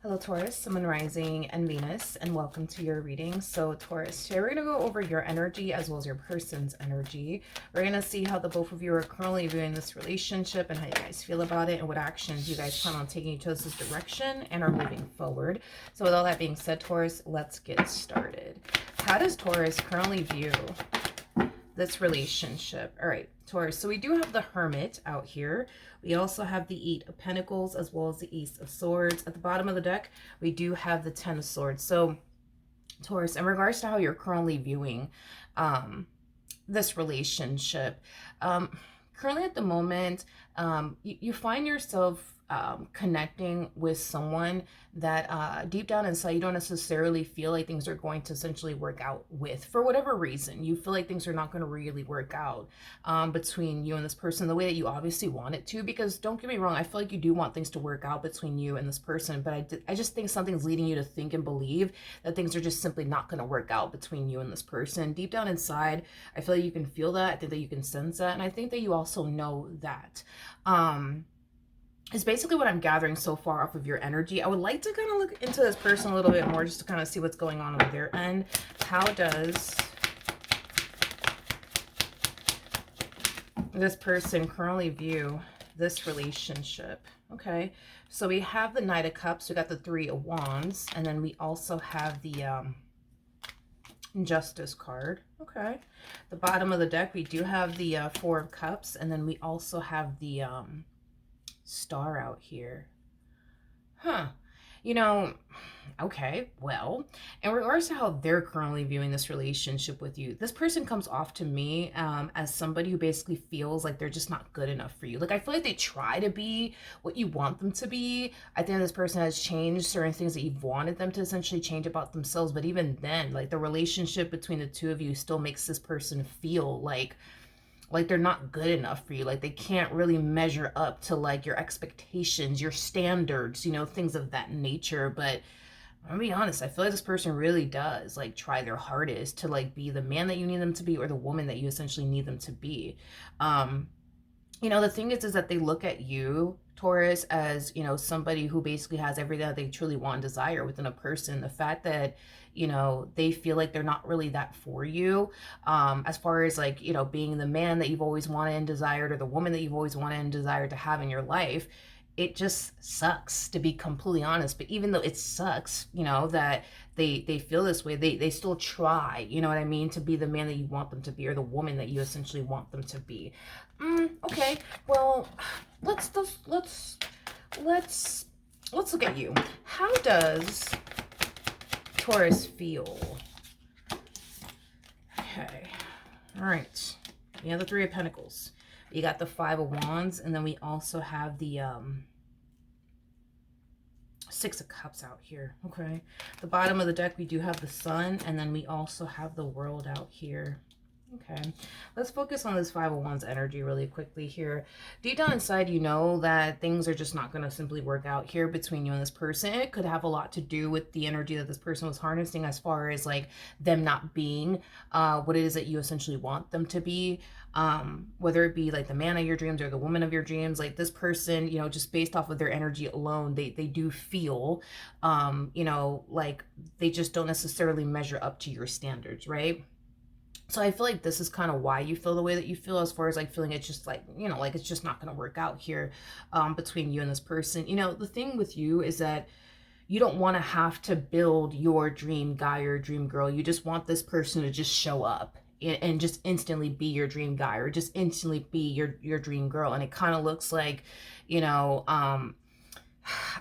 Hello Taurus, Sun, Rising, and Venus, and welcome to your reading. So Taurus, today we're going to go over your energy as well as your person's energy. We're going to see how the both of you are currently viewing this relationship and how you guys feel about it and what actions you guys plan on taking towards this direction and are moving forward. So with all that being said, Taurus, let's get started. How does Taurus currently view this relationship? All right, Taurus, so we do have the Hermit out here. We also have the Eight of Pentacles as well as the Ace of Swords. At the bottom of the deck, we do have the Ten of Swords. So Taurus, in regards to how you're currently viewing this relationship, currently at the moment, you find yourself connecting with someone that deep down inside you don't necessarily feel like things are going to essentially work out with. For whatever reason, you feel like things are not going to really work out between you and this person the way that you obviously want it to, because don't get me wrong, I feel like you do want things to work out between you and this person, but I just think something's leading you to think and believe that things are just simply not going to work out between you and this person. Deep down inside, I feel like you can feel that. I think that you can sense that, and I think that you also know that. Is basically what I'm gathering so far off of your energy. I would like to kind of look into this person a little bit more just to kind of see what's going on their end. How does this person currently view this relationship? Okay, so we have the Knight of Cups, we got the Three of Wands, and then we also have the Justice card. Okay, the bottom of the deck, we do have the Four of Cups, and then we also have the Star out here. You know, okay, well, in regards to how they're currently viewing this relationship with you, this person comes off to me as somebody who basically feels like they're just not good enough for you. Like, I feel like they try to be what you want them to be. I think this person has changed certain things that you've wanted them to essentially change about themselves, but even then, like, the relationship between the two of you still makes this person feel like they're not good enough for you, like they can't really measure up to like your expectations, your standards, you know, things of that nature. But I'm gonna be honest, I feel like this person really does like try their hardest to like be the man that you need them to be or the woman that you essentially need them to be. You know, the thing is that they look at you, Taurus, as, you know, somebody who basically has everything that they truly want and desire within a person. The fact that, you know, they feel like they're not really that for you, as far as like, you know, being the man that you've always wanted and desired or the woman that you've always wanted and desired to have in your life. It just sucks, to be completely honest. But even though it sucks, you know, that they feel this way, they still try, you know what I mean, to be the man that you want them to be or the woman that you essentially want them to be. Okay, well, let's look at you. How does Taurus feel? Okay, all right. You have the Three of Pentacles. You got the Five of Wands, and then we also have the Six of Cups out here. Okay, the bottom of the deck, we do have the Sun, and then we also have the World out here. Okay, let's focus on this Five of Wands energy really quickly here. Deep down inside, you know that things are just not going to simply work out here between you and this person. It could have a lot to do with the energy that this person was harnessing as far as like them not being what it is that you essentially want them to be. Whether it be like the man of your dreams or the woman of your dreams, like this person, you know, just based off of their energy alone, they do feel, you know, like they just don't necessarily measure up to your standards, right? So I feel like this is kind of why you feel the way that you feel, as far as like feeling it's just like, you know, like it's just not going to work out here between you and this person. You know, the thing with you is that you don't want to have to build your dream guy or dream girl. You just want this person to just show up and just instantly be your dream guy or just instantly be your dream girl. And it kind of looks like, you know, I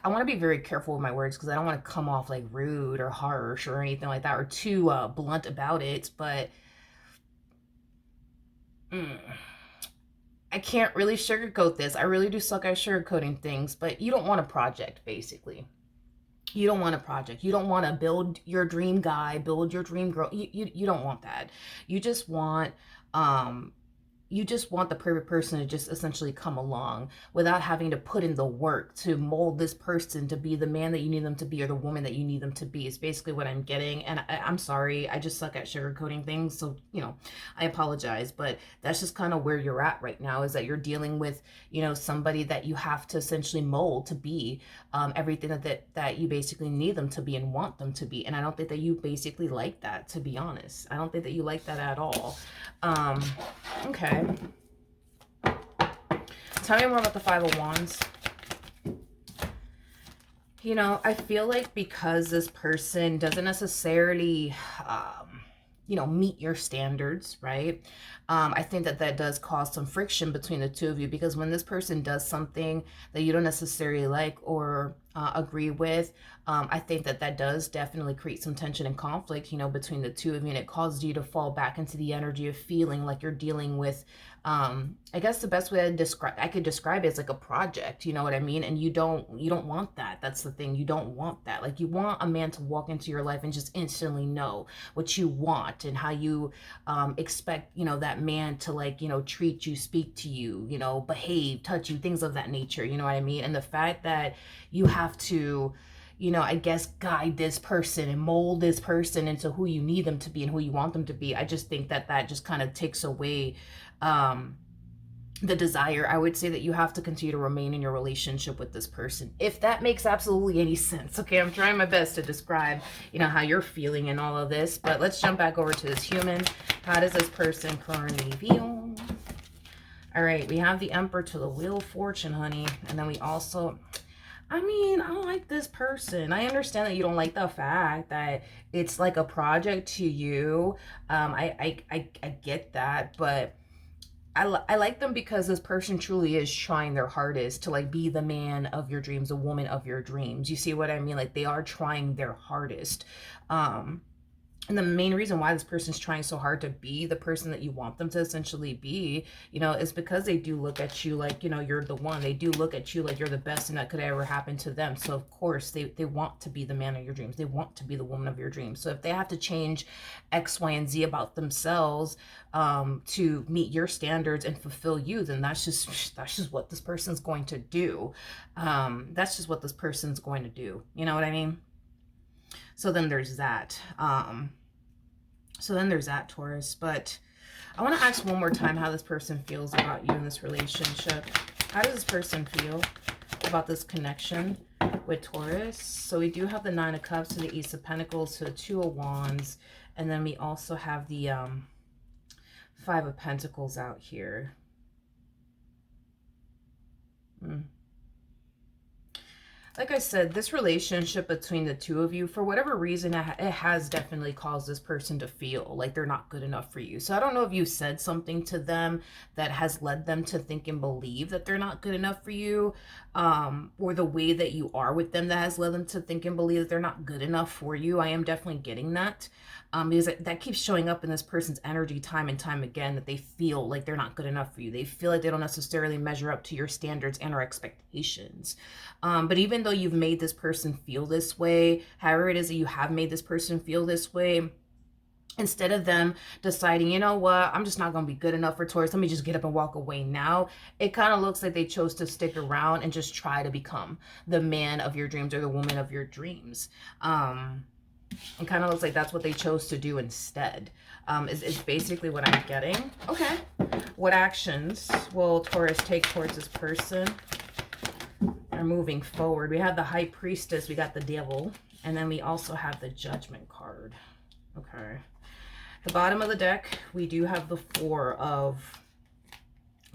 want to be very careful with my words because I don't want to come off like rude or harsh or anything like that or too blunt about it. But I can't really sugarcoat this. I really do suck at sugarcoating things, but you don't want a project, basically. You don't want a project. You don't want to build your dream guy, build your dream girl. You don't want that. You just want, you just want the perfect person to just essentially come along without having to put in the work to mold this person to be the man that you need them to be or the woman that you need them to be, is basically what I'm getting. And I'm sorry, I just suck at sugarcoating things. So, I apologize, but that's just kind of where you're at right now, is that you're dealing with, somebody that you have to essentially mold to be everything that you basically need them to be and want them to be. And I don't think that you basically like that, to be honest. I don't think that you like that at all. Okay. Tell me more about the Five of Wands. I feel like because this person doesn't necessarily, meet your standards, right? I think that does cause some friction between the two of you, because when this person does something that you don't necessarily like or agree with, I think that does definitely create some tension and conflict, between the two of you, and it causes you to fall back into the energy of feeling like you're dealing with, I guess the best way I could describe it is like a project, you know what I mean? And you don't want that. That's the thing. You don't want that. Like, you want a man to walk into your life and just instantly know what you want and how you expect, that man to, like, treat you, speak to you, behave, touch you, things of that nature, you know what I mean? And the fact that you have to, I guess, guide this person and mold this person into who you need them to be and who you want them to be, I just think that just kind of takes away the desire. I would say that you have to continue to remain in your relationship with this person, if that makes absolutely any sense. Okay, I'm trying my best to describe, how you're feeling in all of this, but let's jump back over to this human. How does this person currently feel? All right, we have the Emperor to the Wheel of Fortune, honey, and then we also, I like this person. I understand that you don't like the fact that it's like a project to you. I get that, but I like them because this person truly is trying their hardest to, like, be the man of your dreams, the woman of your dreams. You see what I mean? Like, they are trying their hardest. And the main reason why this person's trying so hard to be the person that you want them to essentially be, is because they do look at you like, you're the one. They do look at you like you're the best thing that could ever happen to them. So, of course, they want to be the man of your dreams. They want to be the woman of your dreams. So if they have to change X, Y, and Z about themselves to meet your standards and fulfill you, then that's just what this person's going to do. That's just what this person's going to do. You know what I mean? So then there's that. Taurus. But I want to ask one more time how this person feels about you in this relationship. How does this person feel about this connection with Taurus? So we do have the Nine of Cups to the Ace of Pentacles to the Two of Wands. And then we also have the Five of Pentacles out here. Like I said, this relationship between the two of you, for whatever reason, it has definitely caused this person to feel like they're not good enough for you. So I don't know if you said something to them that has led them to think and believe that they're not good enough for you, or the way that you are with them that has led them to think and believe that they're not good enough for you. I am definitely getting that. Because that keeps showing up in this person's energy time and time again, that they feel like they're not good enough for you. They feel like they don't necessarily measure up to your standards and or expectations. But even though you've made this person feel this way, however it is that you have made this person feel this way, instead of them deciding, you know what, I'm just not going to be good enough for Taurus, let me just get up and walk away now, it kind of looks like they chose to stick around and just try to become the man of your dreams or the woman of your dreams. It kind of looks like that's what they chose to do instead, is basically what I'm getting. Okay. What actions will Taurus take towards this person? Are moving forward. We have the High Priestess, we got the Devil, and then we also have the Judgment card. Okay. The bottom of the deck, we do have the Four of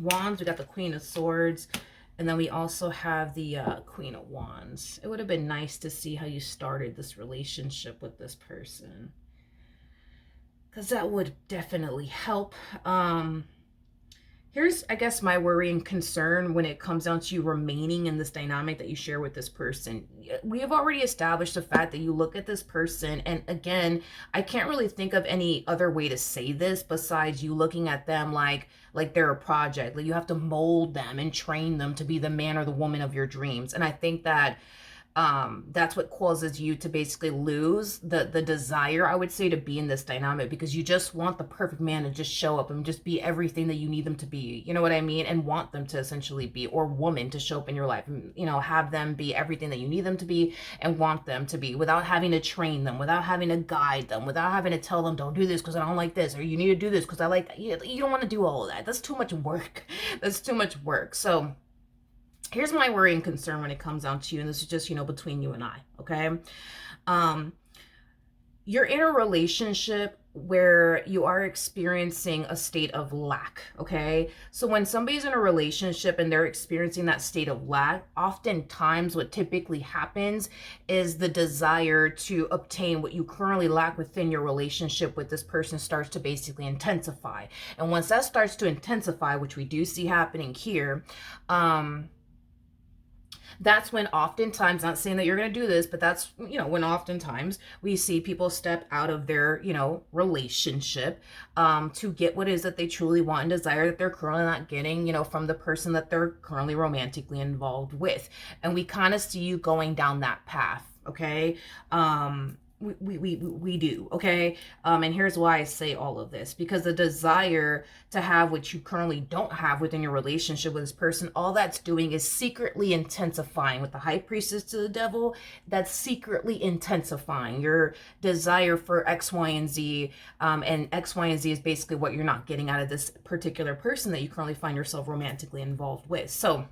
Wands. We got the Queen of Swords. And then we also have the Queen of Wands. It would have been nice to see how you started this relationship with this person, because that would definitely help. Here's, I guess, my worry and concern when it comes down to you remaining in this dynamic that you share with this person. We have already established the fact that you look at this person, and again, I can't really think of any other way to say this besides you looking at them like they're a project. Like, you have to mold them and train them to be the man or the woman of your dreams. And I think that That's what causes you to basically lose the desire, I would say, to be in this dynamic, because you just want the perfect man to just show up and just be everything that you need them to be, you know what I mean, and want them to essentially be, or woman to show up in your life and, you know, have them be everything that you need them to be and want them to be, without having to train them, without having to guide them, without having to tell them, don't do this because I don't like this, or you need to do this because I like, you don't want to do all of that. That's too much work. That's too much work. So here's my worry and concern when it comes down to you, and this is just, you know, between you and I, okay? You're in a relationship where you are experiencing a state of lack, okay? So when somebody's in a relationship and they're experiencing that state of lack, oftentimes what typically happens is the desire to obtain what you currently lack within your relationship with this person starts to basically intensify. And once that starts to intensify, which we do see happening here, that's when oftentimes, not saying that you're going to do this, but that's, you know, when oftentimes we see people step out of their, you know, relationship to get what it is that they truly want and desire that they're currently not getting, you know, from the person that they're currently romantically involved with. And we kind of see you going down that path, okay? We do, okay? And here's why I say all of this, because the desire to have what you currently don't have within your relationship with this person, all that's doing is secretly intensifying. With the high priestess to the devil, that's secretly intensifying your desire for X, Y, and Z. And X, Y, and Z is basically what you're not getting out of this particular person that you currently find yourself romantically involved with. So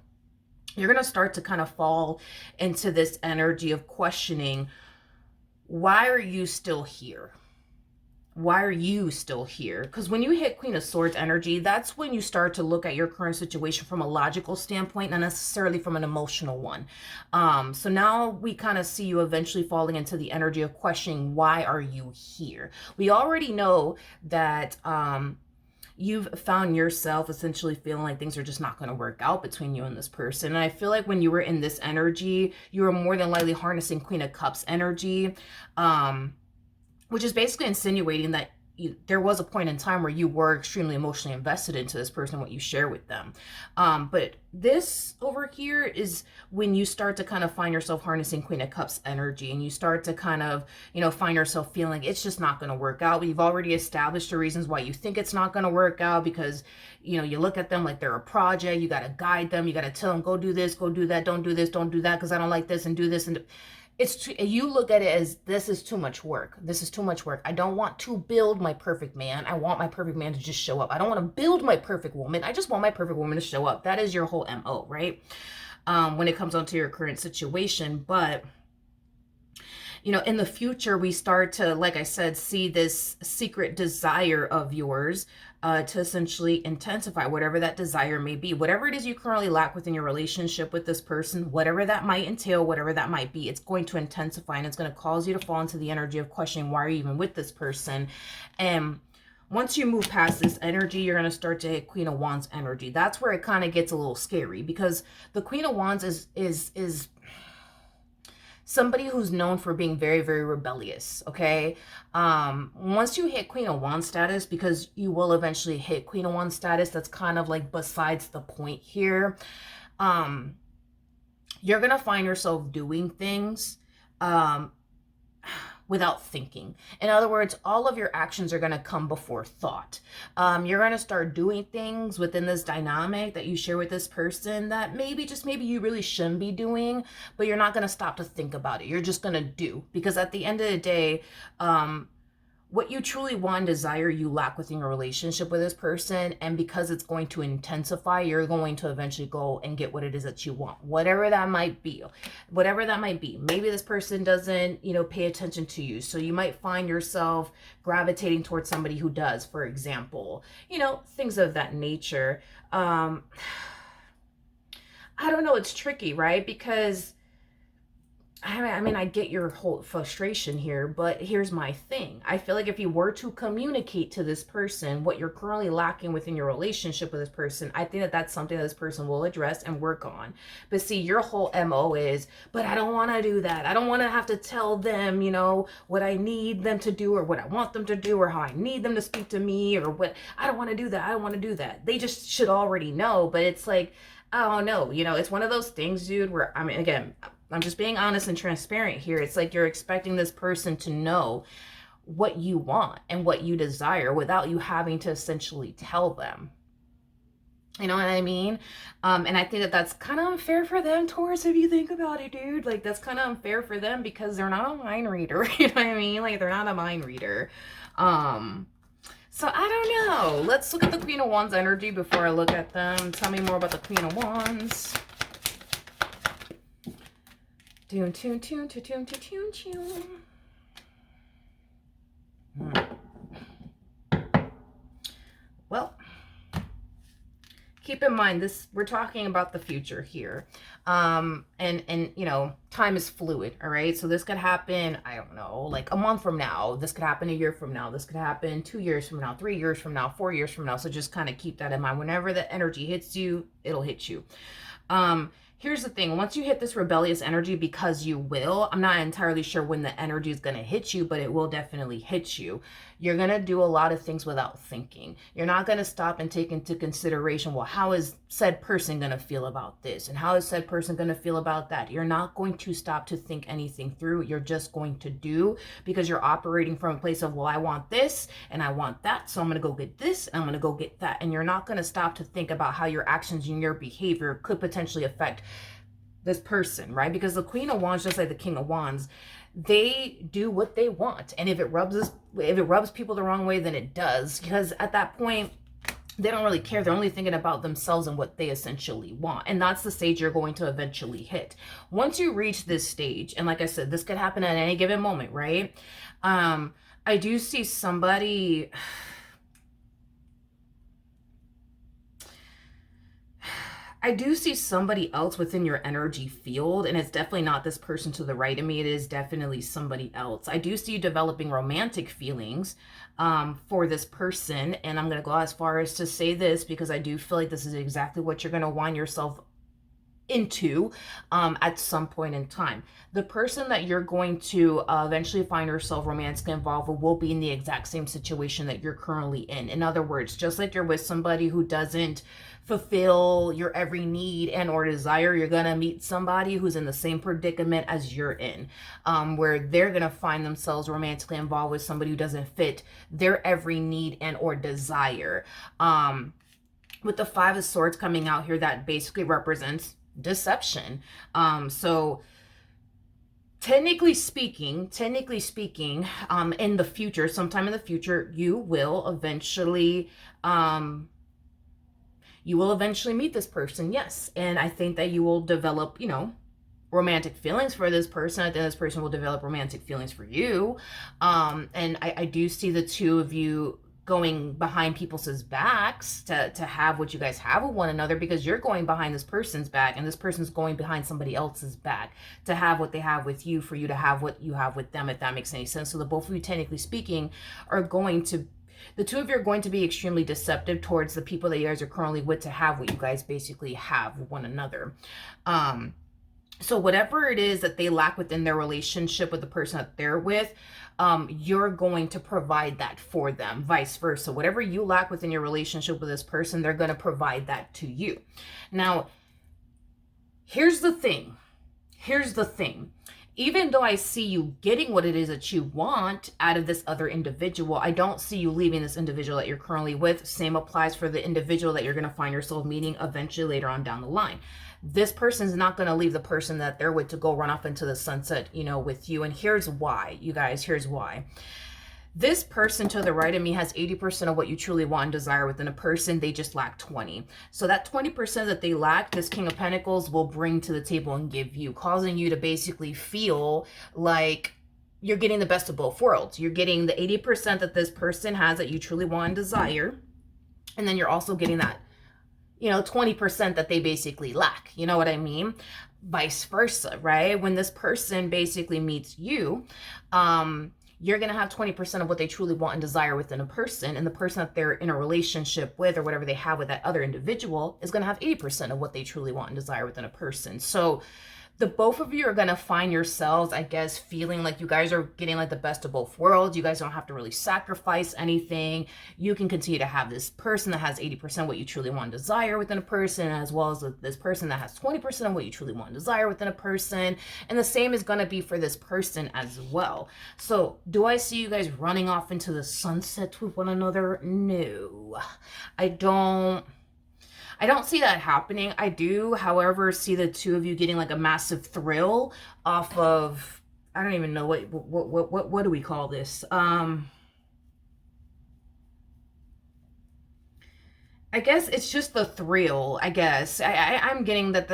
you're going to start to kind of fall into this energy of questioning, why are you still here? Why are you still here? Because when you hit Queen of Swords energy, that's when you start to look at your current situation from a logical standpoint, not necessarily from an emotional one. So now we kind of see you eventually falling into the energy of questioning, why are you here? We already know that you've found yourself essentially feeling like things are just not going to work out between you and this person. And I feel like when you were in this energy, you were more than likely harnessing Queen of Cups energy, which is basically insinuating that there was a point in time where you were extremely emotionally invested into this person, what you share with them. But this over here is when you start to kind of find yourself harnessing Queen of Cups energy, and you start to kind of, you know, find yourself feeling like it's just not going to work out. We've already established the reasons why you think it's not going to work out, because, you know, you look at them like they're a project. You got to guide them. You got to tell them, go do this, go do that. Don't do this, don't do that, because I don't like this, and do this. And you look at it as, this is too much work. This is too much work. I don't want to build my perfect man. I want my perfect man to just show up. I don't want to build my perfect woman. I just want my perfect woman to show up. That is your whole MO, right? When it comes onto your current situation. But, you know, in the future, we start to, like I said, see this secret desire of yours to essentially intensify, whatever that desire may be, whatever it is you currently lack within your relationship with this person, whatever that might entail, whatever that might be, it's going to intensify, and it's going to cause you to fall into the energy of questioning, why are you even with this person? And once you move past this energy, you're going to start to hit Queen of Wands energy. That's where it kind of gets a little scary, because the Queen of Wands is somebody who's known for being very, very rebellious, okay? Once you hit Queen of Wands status, because you will eventually hit Queen of Wands status, that's kind of like besides the point here. You're going to find yourself doing things without thinking. In other words, all of your actions are going to come before thought. You're going to start doing things within this dynamic that you share with this person that maybe, just maybe, you really shouldn't be doing, but you're not going to stop to think about it. You're just going to do, because at the end of the day, what you truly want and desire, you lack within your relationship with this person. And because it's going to intensify, you're going to eventually go and get what it is that you want, whatever that might be. Whatever that might be. Maybe this person doesn't, you know, pay attention to you, so you might find yourself gravitating towards somebody who does, for example, you know, things of that nature. I don't know, it's tricky, right? Because I mean, I get your whole frustration here, but here's my thing. I feel like if you were to communicate to this person what you're currently lacking within your relationship with this person, I think that that's something that this person will address and work on. But see, your whole MO is, but I don't want to do that. I don't want to have to tell them, you know, what I need them to do, or what I want them to do, or how I need them to speak to me, or what. I don't want to do that. I don't want to do that. They just should already know. But it's like, I don't know. You know, it's one of those things, dude, where, I mean, again, I'm just being honest and transparent here. It's like you're expecting this person to know what you want and what you desire without you having to essentially tell them. You know what I mean? And I think that that's kind of unfair for them, Taurus, if you think about it, dude. Like, that's kind of unfair for them because they're not a mind reader. You know what I mean? Like, they're not a mind reader. So I don't know. Let's look at the Queen of Wands energy before I look at them. Tell me more about the Queen of Wands. Tune, tune, tune, tune, tune, tune, tune. Well, keep in mind this, we're talking about the future here. And you know, time is fluid, all right? So this could happen, I don't know, like a month from now. This could happen a year from now. This could happen 2 years from now, 3 years from now, 4 years from now. So just kind of keep that in mind. Whenever the energy hits you, it'll hit you. Here's the thing. Once you hit this rebellious energy, because you will, I'm not entirely sure when the energy is going to hit you, but it will definitely hit you. You're going to do a lot of things without thinking. You're not going to stop and take into consideration, well, how is said person going to feel about this? And how is said person going to feel about that? You're not going to stop to think anything through. You're just going to do, because you're operating from a place of, well, I want this and I want that. So I'm going to go get this and I'm going to go get that. And you're not going to stop to think about how your actions and your behavior could potentially affect this person, right? Because the Queen of Wands, just like the King of Wands, they do what they want. And if it rubs people the wrong way, then it does. Because at that point, they don't really care. They're only thinking about themselves and what they essentially want. And that's the stage you're going to eventually hit. Once you reach this stage, and like I said, this could happen at any given moment, right? I do see somebody... I do see somebody else within your energy field, and it's definitely not this person to the right of me. It is definitely somebody else. I do see you developing romantic feelings for this person, and I'm going to go as far as to say this because I do feel like this is exactly what you're going to wind yourself into at some point in time. The person that you're going to eventually find yourself romantically involved with will be in the exact same situation that you're currently in. In other words, just like you're with somebody who doesn't fulfill your every need and or desire, you're gonna meet somebody who's in the same predicament as you're in, where they're gonna find themselves romantically involved with somebody who doesn't fit their every need and or desire. With the Five of Swords coming out here, that basically represents deception. So technically speaking, in the future, sometime in the future, you will eventually meet this person, yes. And I think that you will develop, you know, romantic feelings for this person. I think this person will develop romantic feelings for you. And I do see the two of you going behind people's backs to have what you guys have with one another, because you're going behind this person's back and this person's going behind somebody else's back to have what they have with you, for you to have what you have with them, if that makes any sense. So the both of you, technically speaking, are going to, the two of you are going to be extremely deceptive towards the people that you guys are currently with to have what you guys basically have with one another. So whatever it is that they lack within their relationship with the person that they're with, you're going to provide that for them, vice versa. Whatever you lack within your relationship with this person, they're going to provide that to you. Now, here's the thing. Even though I see you getting what it is that you want out of this other individual, I don't see you leaving this individual that you're currently with. Same applies for the individual that you're going to find yourself meeting eventually later on down the line. This person's not going to leave the person that they're with to go run off into the sunset, you know, with you. And here's why, you guys, here's why. This person to the right of me has 80% of what you truly want and desire within a person. They just lack 20. So that 20% that they lack, this King of Pentacles will bring to the table and give you, causing you to basically feel like you're getting the best of both worlds. You're getting the 80% that this person has that you truly want and desire. And then you're also getting that, you know, 20% that they basically lack. You know what I mean? Vice versa, right? When this person basically meets you, you're going to have 20% of what they truly want and desire within a person. And the person that they're in a relationship with, or whatever they have with that other individual, is going to have 80% of what they truly want and desire within a person. So the both of you are going to find yourselves, I guess, feeling like you guys are getting like the best of both worlds. You guys don't have to really sacrifice anything. You can continue to have this person that has 80% what you truly want and desire within a person, as well as this person that has 20% of what you truly want and desire within a person. And the same is going to be for this person as well. So do I see you guys running off into the sunset with one another? No, I don't see that happening. I do, however, see the two of you getting like a massive thrill off of, I don't even know what do we call this? I guess it's just the thrill, I guess. I'm getting that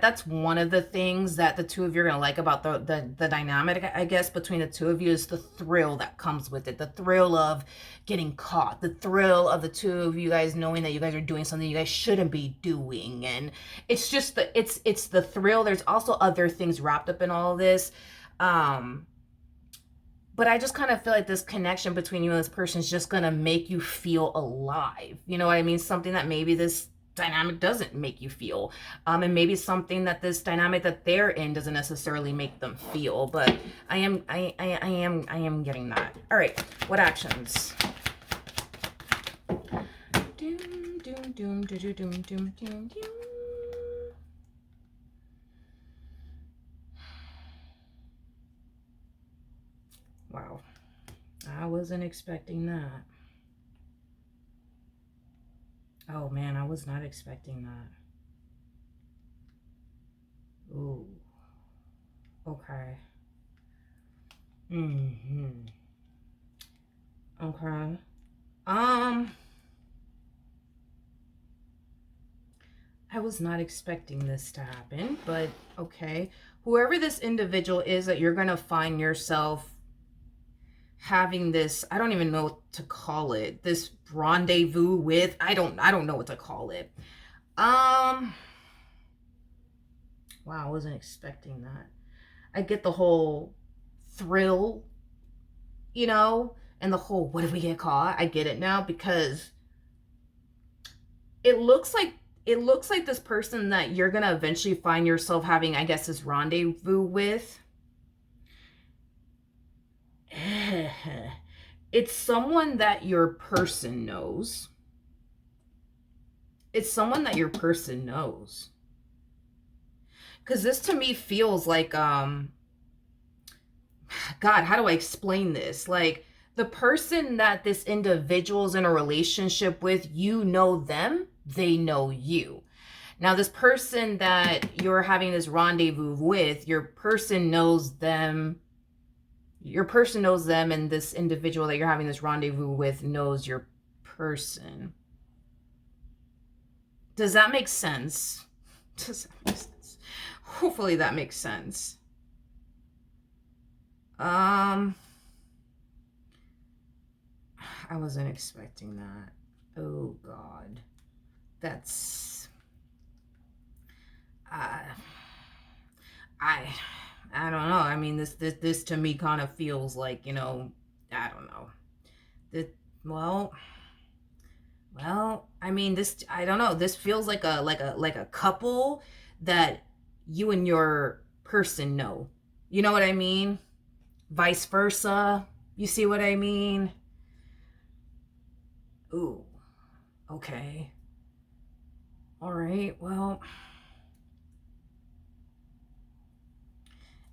that's one of the things that the two of you are going to like about the dynamic, I guess, between the two of you is the thrill that comes with it. The thrill of getting caught. The thrill of the two of you guys knowing that you guys are doing something you guys shouldn't be doing. And it's just it's the thrill. There's also other things wrapped up in all of this. But I just kind of feel like this connection between you and this person is just going to make you feel alive. You know what I mean? Something that maybe this dynamic doesn't make you feel. And maybe something that this dynamic that they're in doesn't necessarily make them feel. But I am getting that. All right. What actions? Doom, doom, doom, doom, doom, doom, doom, doom. Wow, I wasn't expecting that. Oh man, I was not expecting that. Ooh, okay. Okay. I was not expecting this to happen, but okay. Whoever this individual is that you're gonna find yourself having this, I don't even know what to call it, this rendezvous with, I don't know what to call it. Wow, I wasn't expecting that. I get the whole thrill, you know, and the whole what if we get caught? I get it now, because it looks like this person that you're gonna eventually find yourself having, I guess, this rendezvous with, it's someone that your person knows. It's someone that your person knows. Because this to me feels like, God, how do I explain this? Like, the person that this individual's in a relationship with, you know them, they know you. Now, this person that you're having this rendezvous with, your person knows them. Your person knows them, and this individual that you're having this rendezvous with knows your person. Does that make sense? Does that make sense? Hopefully that makes sense. I wasn't expecting that. Oh God. That's I don't know. I mean, this to me kind of feels like, you know, I don't know. Well, I mean, I don't know. This feels like a couple that you and your person know. You know what I mean? Vice versa. You see what I mean? Ooh. Okay. All right. Well,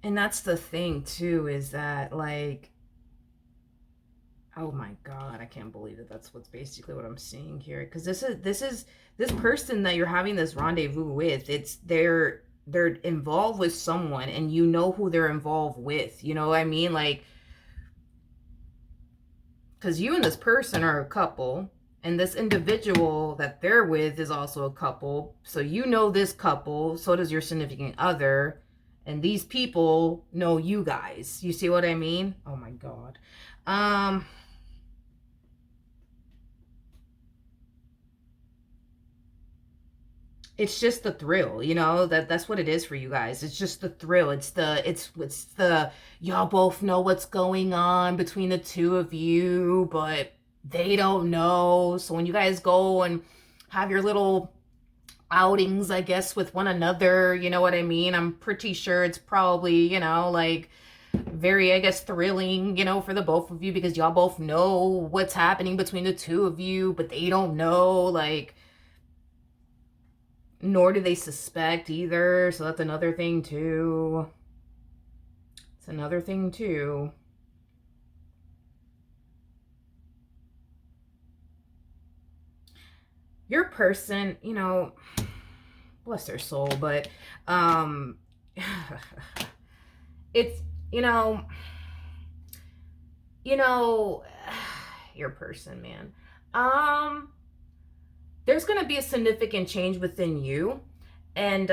and that's the thing too, is that, like, oh my God, I can't believe that that's what's basically what I'm seeing here. Because this person that you're having this rendezvous with, they're involved with someone, and you know who they're involved with. You know what I mean? Like, because you and this person are a couple, and this individual that they're with is also a couple. So you know this couple, so does your significant other. And these people know you guys. You see what I mean? Oh my God. It's just the thrill, you know, that's what it is for you guys. It's just the thrill. It's the y'all both know what's going on between the two of you, but they don't know. So when you guys go and have your little outings, I guess, with one another. You know what I mean? I'm pretty sure it's probably, like very, I guess, thrilling, for the both of you, because y'all both know what's happening between the two of you, but they don't know, like, nor do they suspect either. So that's another thing too. It's another thing too. Your person, bless their soul, but it's, your person, man. There's going to be a significant change within you, and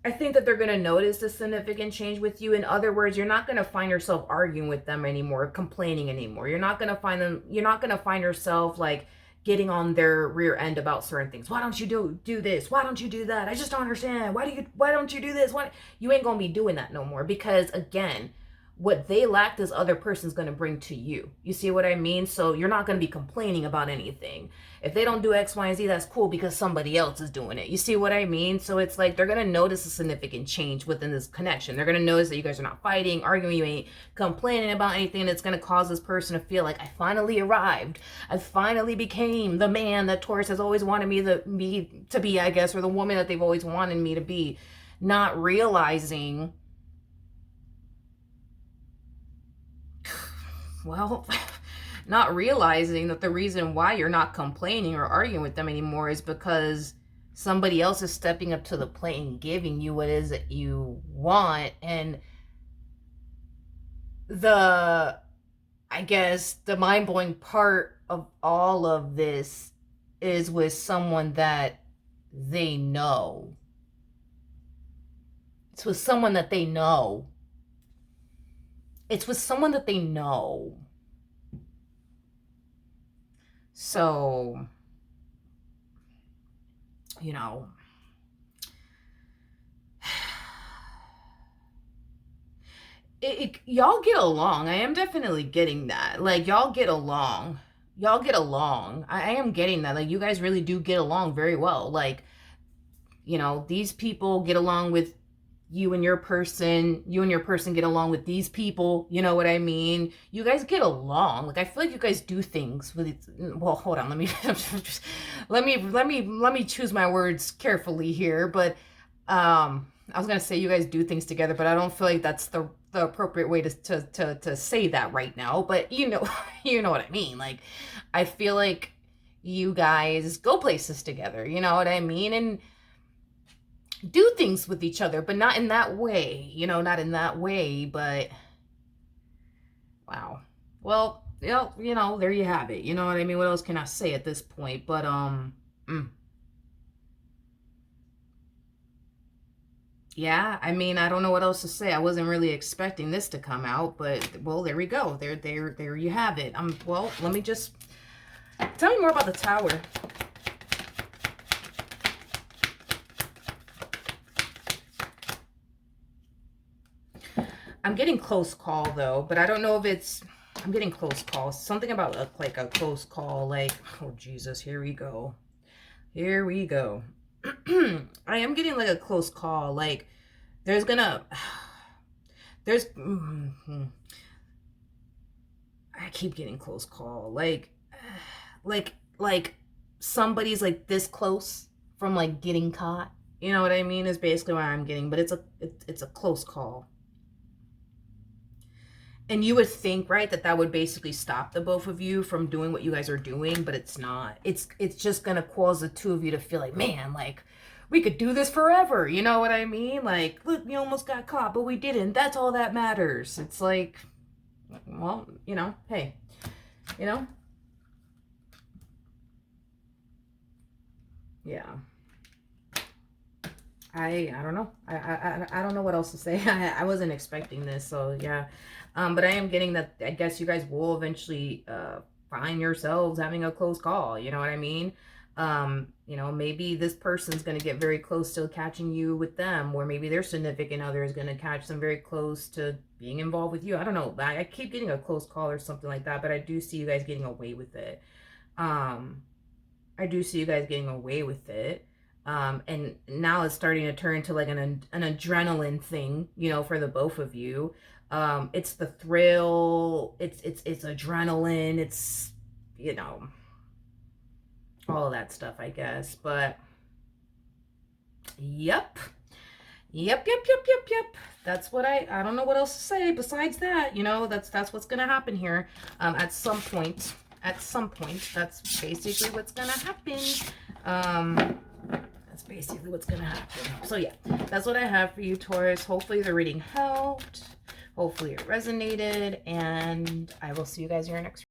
I think that they're going to notice a significant change with you. In other words, you're not going to find yourself arguing with them anymore, complaining anymore. You're not going to find yourself like getting on their rear end about certain things. Why don't you do this? Why don't you do that? I just don't understand. Why don't you do this? You ain't going to be doing that no more, because again, what they lack, this other person's going to bring to you. You see what I mean? So you're not going to be complaining about anything. If they don't do X, Y, and Z, that's cool because somebody else is doing it. You see what I mean? So it's like they're going to notice a significant change within this connection. They're going to notice that you guys are not fighting, arguing, you ain't complaining about anything. And it's going to cause this person to feel like, I finally arrived. I finally became the man that Taurus has always wanted me to be, I guess, or the woman that they've always wanted me to be. Not realizing, not realizing that the reason why you're not complaining or arguing with them anymore is because somebody else is stepping up to the plate and giving you what it is that you want. And I guess the mind-blowing part of all of this is with someone that they know. It's with someone that they know. It's with someone that they know. So, y'all get along. I am definitely getting that. Like, y'all get along. I am getting that. Like, you guys really do get along very well. Like, these people get along with you and your person get along with these people. You know what I mean? You guys get along. Like, I feel like you guys do things with, well, hold on, let me choose my words carefully here. But I was gonna say you guys do things together, but I don't feel like that's the appropriate way to say that right now. But you know what I mean. Like, I feel like you guys go places together, you know what I mean? And do things with each other, but not in that way, not in that way. But wow. Well, there you have it. You know what I mean? What else can I say at this point? But yeah, I mean, I don't know what else to say. I wasn't really expecting this to come out, but well, there we go. There you have it. Well, let me just tell me more about the Tower. I'm getting close call though, but I don't know if I'm getting close call. Something about like a close call, like, oh Jesus, here we go. I am getting like a close call. Like, there's I keep getting close call. Like somebody's like this close from like getting caught. You know what I mean? Is basically what I'm getting, but it's a close call. And you would think, right, that would basically stop the both of you from doing what you guys are doing, but it's not. It's just going to cause the two of you to feel like, man, like, we could do this forever. You know what I mean? Like, look, we almost got caught, but we didn't. That's all that matters. It's like, well, hey, yeah. I don't know. I don't know what else to say. I wasn't expecting this, so yeah. But I am getting that, I guess you guys will eventually find yourselves having a close call. You know what I mean? Maybe this person's going to get very close to catching you with them, or maybe their significant other is going to catch them very close to being involved with you. I don't know. I keep getting a close call or something like that, but I do see you guys getting away with it. I do see you guys getting away with it. And now it's starting to turn to like an adrenaline thing, you know, for the both of you. It's the thrill, it's adrenaline, it's, you know, all of that stuff, I guess. But yep. Yep. That's what I don't know what else to say besides that. You know, that's what's gonna happen here. At some point. At some point. That's basically what's gonna happen. That's basically what's gonna happen. So yeah, that's what I have for you, Taurus. Hopefully the reading helped. Hopefully it resonated, and I will see you guys in your next